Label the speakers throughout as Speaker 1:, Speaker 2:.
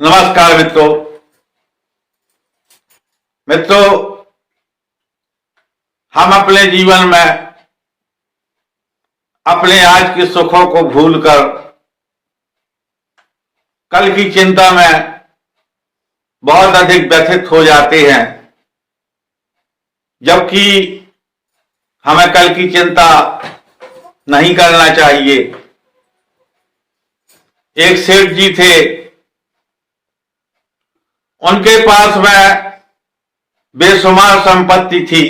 Speaker 1: नमस्कार मित्रों। हम अपने जीवन में अपने आज के सुखों को भूलकर कल की चिंता में बहुत अधिक व्यथित हो जाते हैं, जबकि हमें कल की चिंता नहीं करना चाहिए। एक सेठ जी थे, उनके पास में बेशुमार संपत्ति थी,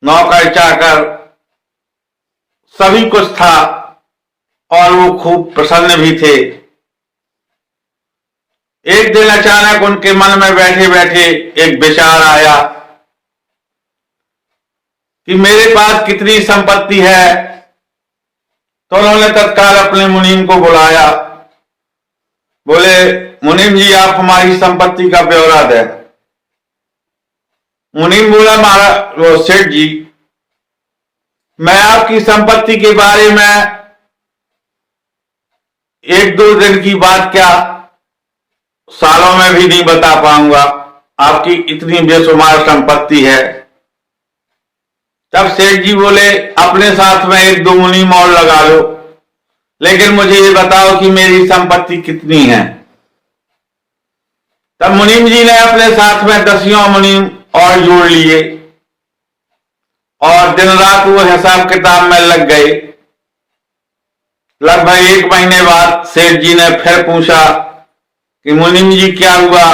Speaker 1: नौकर चाकर सभी कुछ था और वो खूब प्रसन्न भी थे। एक दिन अचानक उनके मन में बैठे बैठे एक विचार आया कि मेरे पास कितनी संपत्ति है। तो उन्होंने तत्काल अपने मुनीम को बुलाया। बोले, मुनीम जी, आप हमारी संपत्ति का ब्यौरा दें। मुनीम बोला, महाराज सेठ जी, मैं आपकी संपत्ति के बारे में एक दो दिन की बात क्या, सालों में भी नहीं बता पाऊंगा। आपकी इतनी बेशुमार संपत्ति है। तब सेठ जी बोले, अपने साथ में एक दो मुनीम और लगा लो, लेकिन मुझे ये बताओ कि मेरी संपत्ति कितनी है। तब मुनीम जी ने अपने साथ में 10 मुनीम और जोड़ लिए और दिन रात वो हिसाब किताब में लग गए। लगभग 1 महीने बाद सेठ जी ने फिर पूछा कि मुनीम जी क्या हुआ।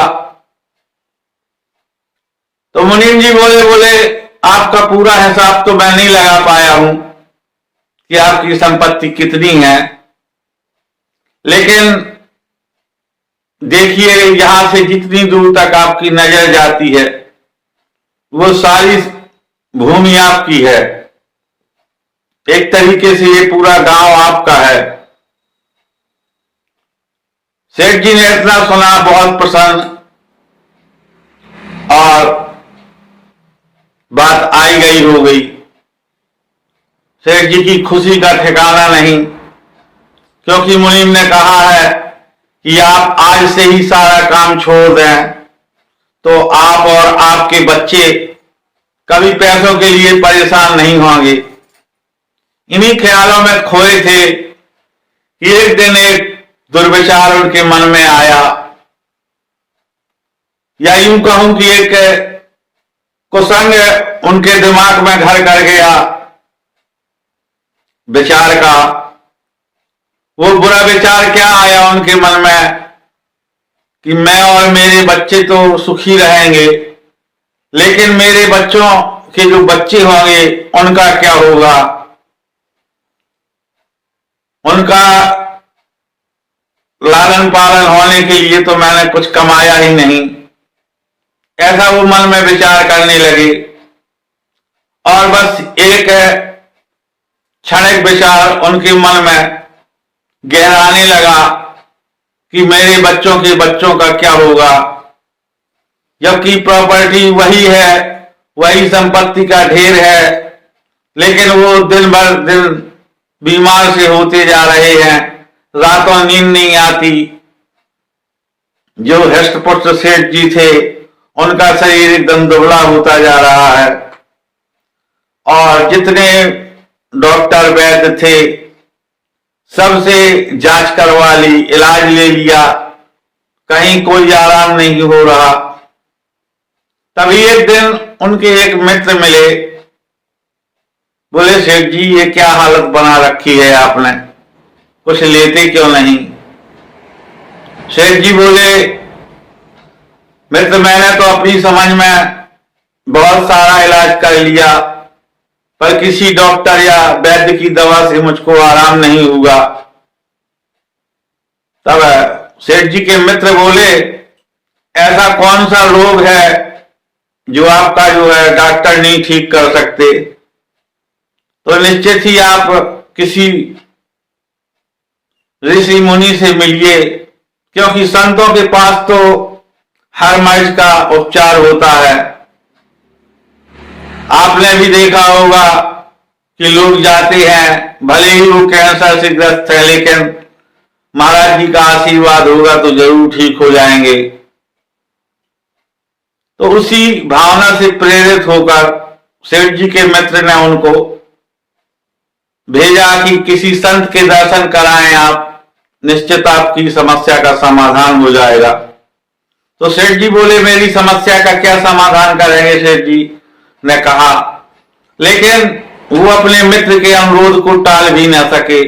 Speaker 1: तो मुनीम जी बोले, आपका पूरा हिसाब तो मैं नहीं लगा पाया हूं कि आपकी संपत्ति कितनी है, लेकिन देखिए, यहां से जितनी दूर तक आपकी नजर जाती है वो सारी भूमि आपकी है। एक तरीके से ये पूरा गांव आपका है। सेठ जी ने इतना सुना, बहुत प्रसन्न, और बात आई गई हो गई। सेठ जी की खुशी का ठिकाना नहीं, क्योंकि मुनीम ने कहा है कि आप आज से ही सारा काम छोड़ दें तो आप और आपके बच्चे कभी पैसों के लिए परेशान नहीं होंगे। इन्हीं ख्यालों में खोए थे कि एक दिन एक दुर्विचार उनके मन में आया, या यूं कहूं कि एक कुसंग उनके दिमाग में घर कर गया विचार का। वो बुरा विचार क्या आया उनके मन में कि मैं और मेरे बच्चे तो सुखी रहेंगे, लेकिन मेरे बच्चों के जो बच्चे होंगे उनका क्या होगा। उनका लालन पालन होने के लिए तो मैंने कुछ कमाया ही नहीं। ऐसा वो मन में विचार करने लगे और बस एक क्षणिक विचार उनके मन में गहराने लगा कि मेरे बच्चों के बच्चों का क्या होगा, जबकि प्रॉपर्टी वही है, वही संपत्ति का ढेर है, लेकिन वो दिन भर दिन बीमार से होते जा रहे हैं, रातों नींद नहीं आती। जो हृष्ट-पुष्ट सेठ जी थे उनका शरीर एकदम दुबला होता जा रहा है, और जितने डॉक्टर वैद्य थे सबसे जांच करवा ली, इलाज ले लिया, कहीं कोई आराम नहीं हो रहा। तभी एक दिन उनके एक मित्र मिले। बोले, सेठ जी, ये क्या हालत बना रखी है आपने, कुछ लेते क्यों नहीं। सेठ जी बोले, मित्र, मैंने तो अपनी समझ में बहुत सारा इलाज कर लिया, पर किसी डॉक्टर या वैद्य की दवा से मुझको आराम नहीं हुआ। तब सेठ जी के मित्र बोले, ऐसा कौन सा रोग है जो आपका जो है डॉक्टर नहीं ठीक कर सकते। तो निश्चित ही आप किसी ऋषि मुनि से मिलिए, क्योंकि संतों के पास तो हर मर्ज का उपचार होता है। आपने भी देखा होगा कि लोग जाते हैं, भले ही वो कैंसर से ग्रस्त है, लेकिन महाराज जी का आशीर्वाद होगा तो जरूर ठीक हो जाएंगे। तो उसी भावना से प्रेरित होकर सेठ जी के मित्र ने उनको भेजा कि किसी संत के दर्शन कराएं आप, निश्चित आपकी समस्या का समाधान हो जाएगा। तो सेठ जी बोले मेरी समस्या का क्या समाधान करेंगे, सेठ जी ने कहा। लेकिन वो अपने मित्र के अनुरोध को टाल भी न सके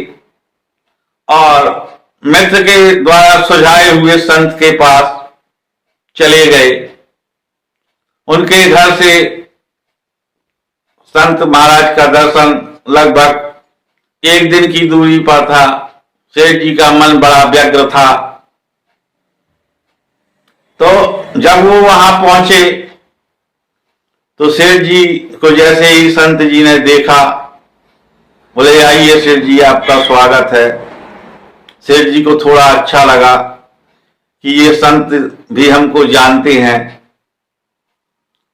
Speaker 1: और मित्र के द्वारा सुझाए हुए संत के पास चले गए। उनके घर से संत महाराज का दर्शन लगभग 1 दिन की दूरी पर था। सेठ जी का मन बड़ा व्यग्र था। तो जब वो वहां पहुंचे तो सेठ जी को जैसे ही संत जी ने देखा, बोले आइए सेठ जी, आपका स्वागत है। सेठ जी को थोड़ा अच्छा लगा कि ये संत भी हमको जानते हैं।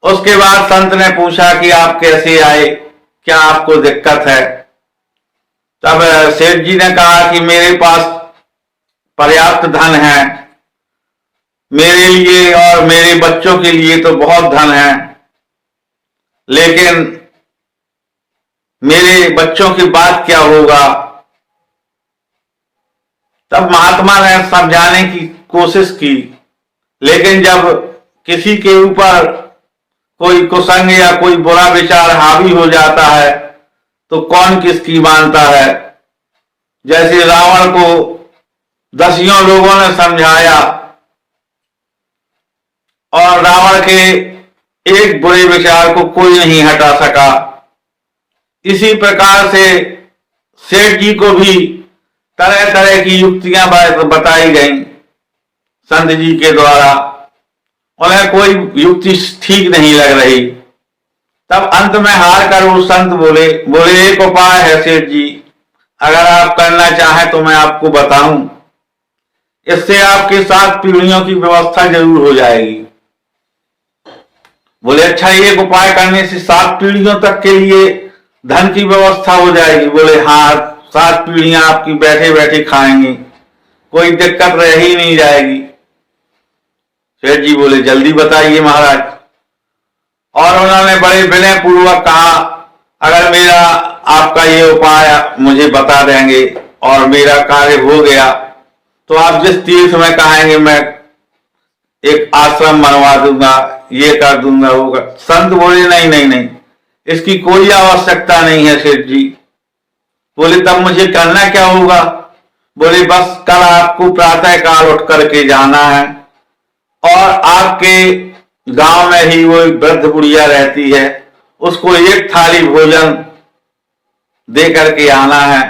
Speaker 1: उसके बाद संत ने पूछा कि आप कैसे आए, क्या आपको दिक्कत है। तब सेठ जी ने कहा कि मेरे पास पर्याप्त धन है, मेरे लिए और मेरे बच्चों के लिए तो बहुत धन है, लेकिन मेरे बच्चों की बात क्या होगा। तब महात्मा ने समझाने की कोशिश की, लेकिन जब किसी के ऊपर कोई कुसंग या कोई बुरा विचार हावी हो जाता है तो कौन किसकी मानता है। जैसे रावण को 10 लोगों ने समझाया और रावण के एक बुरे विचार को कोई नहीं हटा सका, इसी प्रकार से सेठ जी को भी तरह तरह की युक्तियां बताई गई संत जी के द्वारा। उन्हें कोई युक्ति ठीक नहीं लग रही। तब अंत में हार कर वो संत बोले एक उपाय है सेठ जी, अगर आप करना चाहें तो मैं आपको बताऊं, इससे आपके 7 पीढ़ियों की व्यवस्था जरूर हो जाएगी। बोले अच्छा, एक उपाय करने से 7 पीढ़ियों तक के लिए धन की व्यवस्था हो जाएगी। बोले हाँ, 7 पीढ़ियां आपकी बैठे बैठे खाएंगी, कोई दिक्कत रह ही नहीं जाएगी। सेठ जी बोले जल्दी बताइए महाराज। और उन्होंने बड़े विनय पूर्वक कहा, अगर मेरा आपका ये उपाय मुझे बता देंगे और मेरा कार्य हो गया तो आप जिस तीर्थ में कहेंगे मैं एक आश्रम बनवा दूंगा, ये कर दूंगा, वो कर। संत बोले नहीं नहीं नहीं, इसकी कोई आवश्यकता नहीं है सेठ जी। बोले तब मुझे करना क्या होगा। बोले बस कल आपको प्रातः काल उठ करके जाना है और आपके गांव में ही वो वृद्ध बुढ़िया रहती है, उसको एक थाली भोजन दे करके आना है,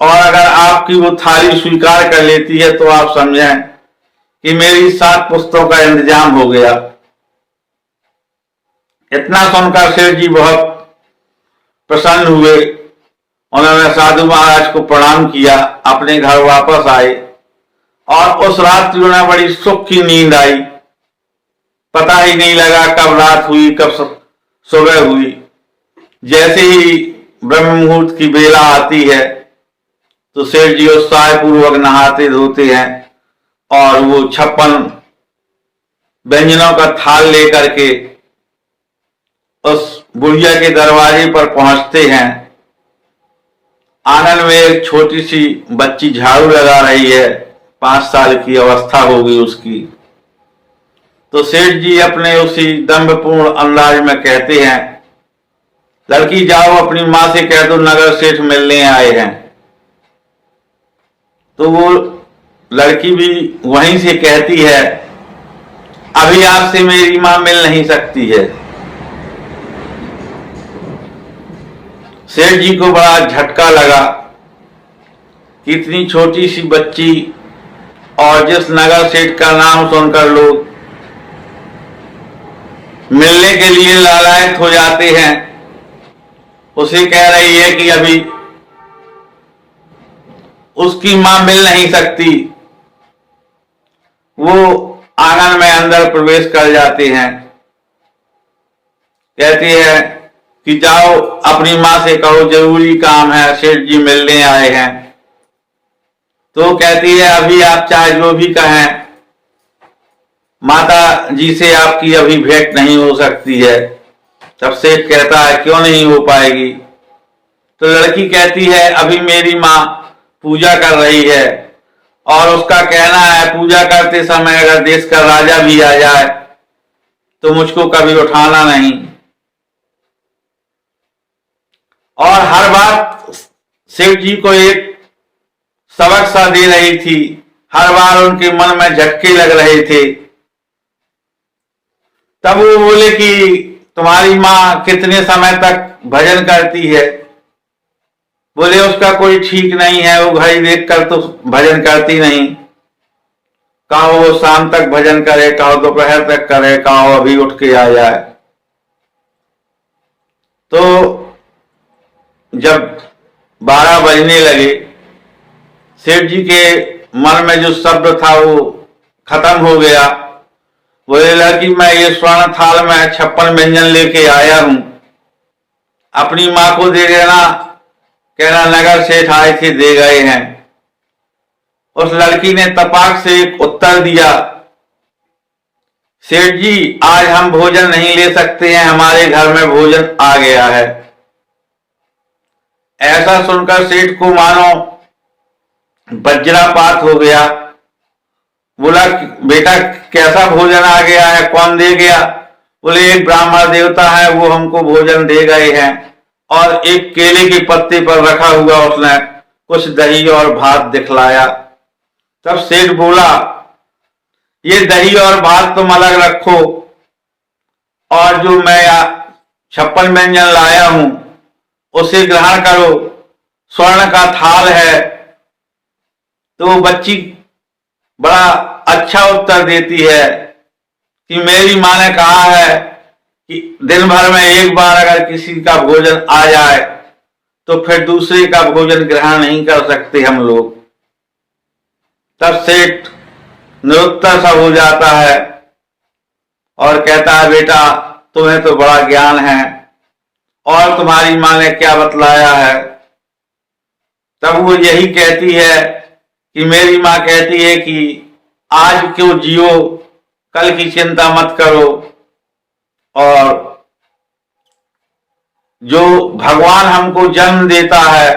Speaker 1: और अगर आपकी वो थाली स्वीकार कर लेती है तो आप समझें कि मेरी 7 पुस्तों का इंतजाम हो गया। इतना सुनकर सेठ जी बहुत प्रसन्न हुए। उन्होंने साधु महाराज को प्रणाम किया, अपने घर वापस आए और उस रात उन्हें बड़ी सुख की नींद आई। पता ही नहीं लगा कब रात हुई कब सुबह हुई। जैसे ही ब्रह्म मुहूर्त की बेला आती है तो सेठ जी उत्साह पूर्वक नहाते धोते हैं और वो 56 व्यंजनों का थाल लेकर के उस बुढ़िया के दरवाजे पर पहुंचते हैं। आंगन में एक छोटी सी बच्ची झाड़ू लगा रही है, 5 साल की अवस्था होगी उसकी। तो सेठ जी अपने उसी दंभपूर्ण अंदाज में कहते हैं, लड़की जाओ अपनी मां से कह दो नगर सेठ मिलने आए हैं। तो वो लड़की भी वहीं से कहती है, अभी आपसे मेरी मां मिल नहीं सकती है। सेठ जी को बड़ा झटका लगा कि इतनी छोटी सी बच्ची और जिस नगर सेठ का नाम सुनकर लोग मिलने के लिए लालायत हो जाते हैं, उसे कह रही है कि अभी उसकी मां मिल नहीं सकती। वो आंगन में अंदर प्रवेश कर जाते हैं। कहती है कि जाओ अपनी मां से कहो जरूरी काम है, सेठ जी मिलने आए हैं। तो कहती है अभी आप चाहे जो भी कहें, माता जी से आपकी अभी भेंट नहीं हो सकती है। तब सेठ कहता है क्यों नहीं हो पाएगी? तो लड़की कहती है अभी मेरी माँ पूजा कर रही है और उसका कहना है पूजा करते समय अगर देश का राजा भी आ जाए तो मुझको कभी उठाना नहीं। और हर बात शिव जी को एक सबक सा दे रही थी, हर बार उनके मन में झटके लग रहे थे। तब वो बोले कि तुम्हारी माँ कितने समय तक भजन करती है? बोले उसका कोई ठीक नहीं है, वो घड़ी देखकर तो भजन करती नहीं। कहो वो शाम तक भजन करे, कहो दोपहर तक करे, कहो अभी उठ के आ जाए। तो जब 12 बजने लगे, सेठ जी के मन में जो शब्द था वो खत्म हो गया। बोले लड़की मैं ये स्वर्ण थाल में 56 व्यंजन लेके आया हूं, अपनी माँ को दे देना, कहना नगर सेठ आए थे दे गए हैं। उस लड़की ने तपाक से एक उत्तर दिया, सेठ जी आज हम भोजन नहीं ले सकते हैं, हमारे घर में भोजन आ गया है। ऐसा सुनकर सेठ को मानो वज्रपात हो गया। बोला बेटा कैसा भोजन आ गया है, कौन दे गया? बोले एक ब्राह्मण देवता है वो हमको भोजन दे गए हैं, और एक केले के पत्ते पर रखा हुआ उसने कुछ दही और भात दिखलाया। तब सेठ बोला ये दही और भात तुम अलग रखो, और जो मैं 56 व्यंजन लाया हूं उसे ग्रहण करो, स्वर्ण का थाल है। तो बच्ची बड़ा अच्छा उत्तर देती है कि मेरी माँ ने कहा है कि दिन भर में एक बार अगर किसी का भोजन आ जाए तो फिर दूसरे का भोजन ग्रहण नहीं कर सकते हम लोग। तब सेठ निरुत्तर सा हो जाता है और कहता है बेटा तुम्हें तो बड़ा ज्ञान है, और तुम्हारी माँ ने क्या बतलाया है? तब वो यही कहती है कि मेरी माँ कहती है कि आज क्यों जियो, कल की चिंता मत करो, और जो भगवान हमको जन्म देता है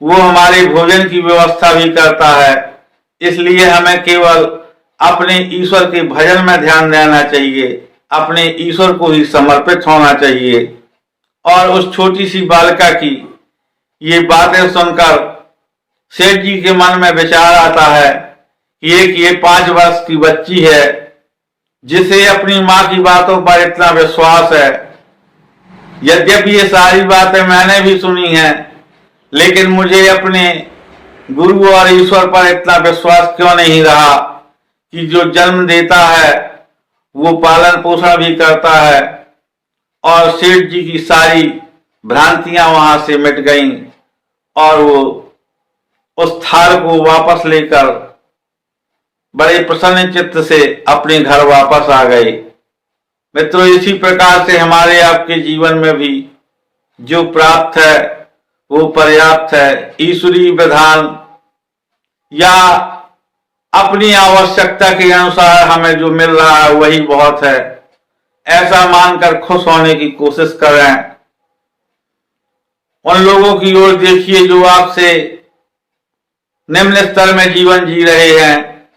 Speaker 1: वो हमारे भोजन की व्यवस्था भी करता है, इसलिए हमें केवल अपने ईश्वर के भजन में ध्यान देना चाहिए, अपने ईश्वर को ही समर्पित होना चाहिए। और उस छोटी सी बालिका की ये बातें सुनकर सेठ जी के मन में विचार आता है कि एक ये 5 वर्ष की बच्ची है जिसे अपनी माँ की बातों पर इतना विश्वास है। यद्यपि ये सारी बातें मैंने भी सुनी हैं, लेकिन मुझे अपने गुरु और ईश्वर पर इतना विश्वास क्यों नहीं रहा कि जो जन्म देता है वो पालन पोषण भी करता है। और सेठ जी की सारी भ्रांतियां वहां से मिट गईं और वो उस थाल को वापस लेकर बड़े प्रसन्न चित्त से अपने घर वापस आ गए। मित्रों इसी प्रकार से हमारे आपके जीवन में भी जो प्राप्त है वो पर्याप्त है। ईश्वरीय विधान या अपनी आवश्यकता के अनुसार हमें जो मिल रहा है वही बहुत है, ऐसा मानकर खुश होने की कोशिश करें। उन लोगों की ओर देखिए जो आपसे निम्न स्तर में जीवन जी रहे हैं,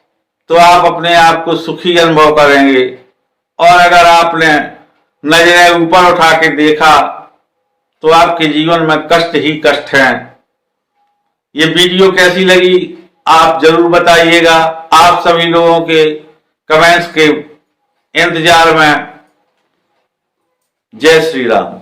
Speaker 1: तो आप अपने आप को सुखी अनुभव करेंगे। और अगर आपने नजरें ऊपर उठा के देखा तो आपके जीवन में कष्ट ही कष्ट हैं। ये वीडियो कैसी लगी आप जरूर बताइएगा। आप सभी लोगों के कमेंट्स के इंतजार में। जय श्री राम।